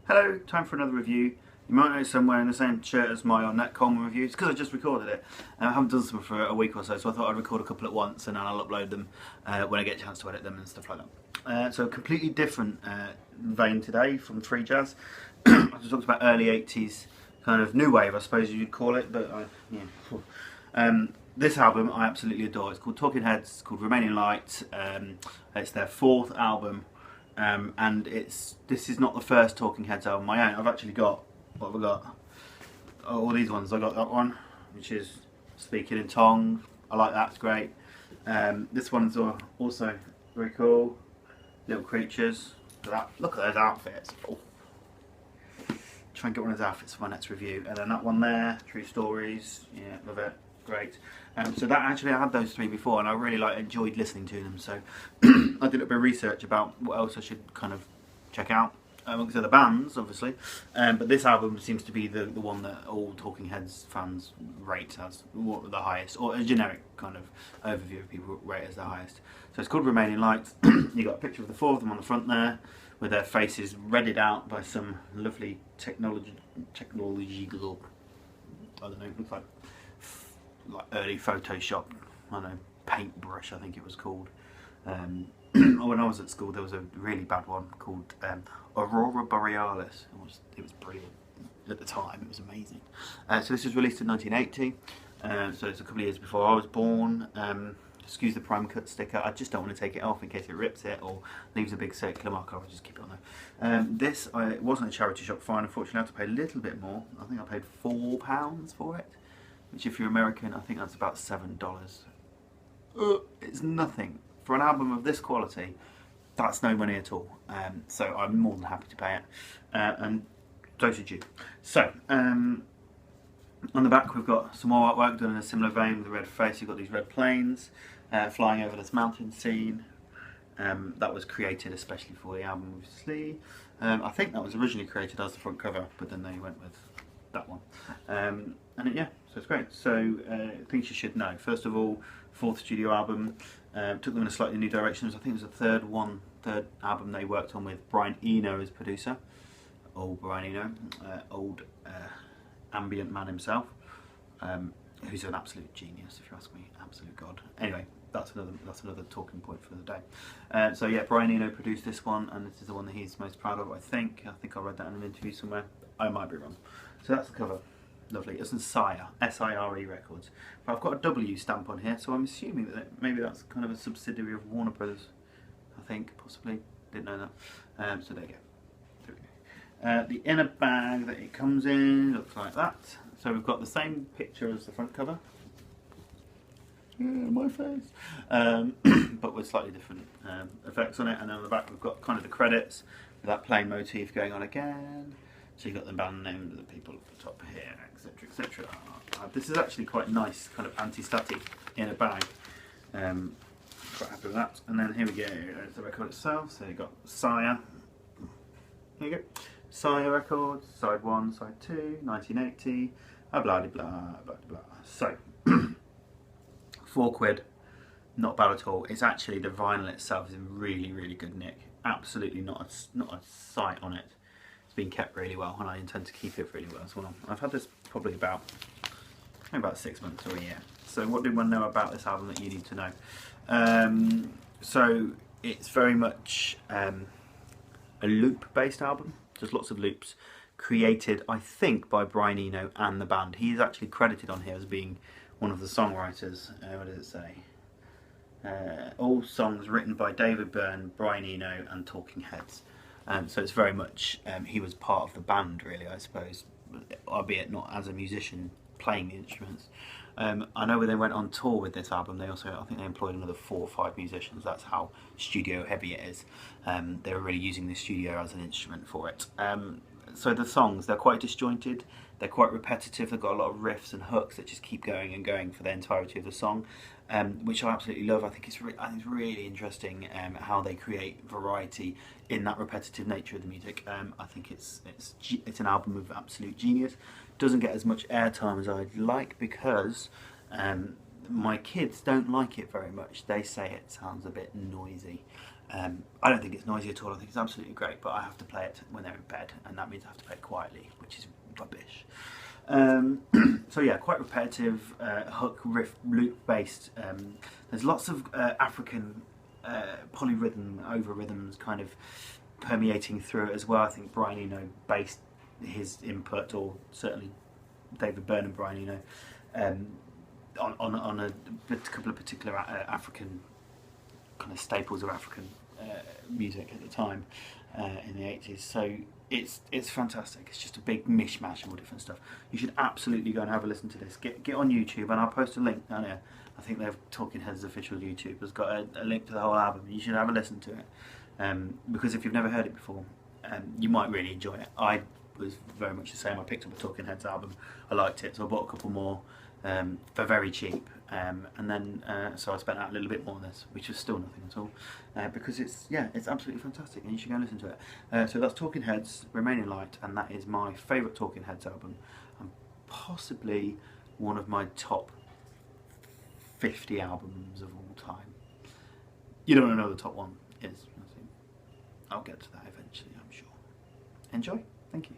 Hello, time for another review. You might notice I'm wearing the same shirt as my Netcom review. It's because I just recorded it. I haven't done some for a week or so, so I thought I'd record a couple at once and then I'll upload them when I get a chance to edit them and stuff like that. So a completely different vein today from free jazz. I just talked about early 80s, kind of new wave I suppose you'd call it, but this album I absolutely adore. It's called Talking Heads, it's called Remaining Light. It's their fourth album. And this is not the first Talking Heads album I own. I've actually got, what have I got? Oh, all these ones. I got that one, which is Speaking in Tongue. I like that, it's great. This one's also very cool. Little Creatures. Look at those outfits. Oh. Try and get one of those outfits for my next review. And then that one there, True Stories. Yeah, love it. Great. So that actually, I had those three before and I really enjoyed listening to them, so I did a little bit of research about what else I should kind of check out amongst other bands obviously, but this album seems to be the one that all Talking Heads fans rate as the highest, or a generic kind of overview of people rate as the highest. So it's called Remaining Light. You got a picture of the four of them on the front there with their faces redded out by some lovely technological, I don't know, it looks like early Photoshop, I don't know, paintbrush I think it was called. When I was at school there was a really bad one called Aurora Borealis. It was brilliant at the time, it was amazing. So this was released in 1980, so it's a couple of years before I was born. Excuse the prime cut sticker, I just don't want to take it off in case it rips it or leaves a big circular mark. I'll just keep it on there. This it wasn't a charity shop find, unfortunately. I had to pay a little bit more. I think I paid £4 for it, which if you're American I think that's about $7. It's nothing. For an album of this quality, that's no money at all. So I'm more than happy to pay it, and so should you. So on the back we've got some more artwork done in a similar vein with the red face. You've got these red planes flying over this mountain scene. That was created especially for the album, obviously. I think that was originally created as the front cover, but then they went with that one. Yeah, so it's great. So things you should know. First of all, fourth studio album. Took them in a slightly new direction. I think it was the third album they worked on with Brian Eno as producer. Old Brian Eno, old ambient man himself, who's an absolute genius if you ask me, absolute god. Anyway, that's another talking point for the day. So yeah, Brian Eno produced this one, and this is the one that he's most proud of. I think I read that in an interview somewhere. I might be wrong. So that's the cover. Lovely. It's in Sire, S-I-R-E Records. But I've got a W stamp on here, so I'm assuming that maybe that's kind of a subsidiary of Warner Brothers. I think, possibly. Didn't know that. So there you go. The inner bag that it comes in looks like that. So we've got the same picture as the front cover. Yeah, my face. But with slightly different effects on it. And then on the back we've got kind of the credits with that plain motif going on again. So you've got the band name of the people at the top here, etc, etc. This is actually quite nice, kind of anti-static in a bag. Quite happy with that. And then here we go, there's the record itself. So you've got Sire. Here you go. Sire Records, side 1, side 2, 1980, blah blah blah blah blah. So, £4, not bad at all. It's actually, the vinyl itself is in really, really good nick. Absolutely not a sight on it. It's been kept really well, and I intend to keep it really well as well. I've had this probably about 6 months or a year. So what did one know about this album that you need to know? So it's very much a loop-based album. There's lots of loops, created, I think, by Brian Eno and the band. He's actually credited on here as being one of the songwriters. What does it say? All songs written by David Byrne, Brian Eno, and Talking Heads. So it's very much, he was part of the band, really, I suppose, albeit not as a musician playing the instruments. I know when they went on tour with this album, they also, I think they employed another 4 or 5 musicians. That's how studio heavy it is. They were really using the studio as an instrument for it. So the songs, they're quite disjointed. They're quite repetitive. They've got a lot of riffs and hooks that just keep going and going for the entirety of the song, which I absolutely love. I think it's really interesting how they create variety in that repetitive nature of the music. I think it's an album of absolute genius. Doesn't get as much airtime as I'd like because my kids don't like it very much. They say it sounds a bit noisy. I don't think it's noisy at all. I think it's absolutely great, but I have to play it when they're in bed, and that means I have to play it quietly, which is rubbish. So yeah, quite repetitive, hook, riff, loop based. There's lots of African polyrhythm, over rhythms kind of permeating through it as well. I think Brian Eno based his input, or certainly David Byrne and Brian Eno, on a couple of particular African kind of staples of African music at the time in the 80s. So it's fantastic. It's just a big mishmash of all different stuff. You should absolutely go and have a listen to this. Get on YouTube, and I'll post a link down here. I think they've Talking Heads official YouTube has got a link to the whole album. You should have a listen to it, because if you've never heard it before, you might really enjoy it. I was very much the same. I picked up a Talking Heads album. I liked it, so I bought a couple more for very cheap, and then so I spent out a little bit more on this, which was still nothing at all, because it's absolutely fantastic, and you should go and listen to it. So that's Talking Heads, Remain in Light, and that is my favourite Talking Heads album, and possibly one of my top 50 albums of all time. You don't know the top one is. I'll get to that eventually, I'm sure. Enjoy. Thank you.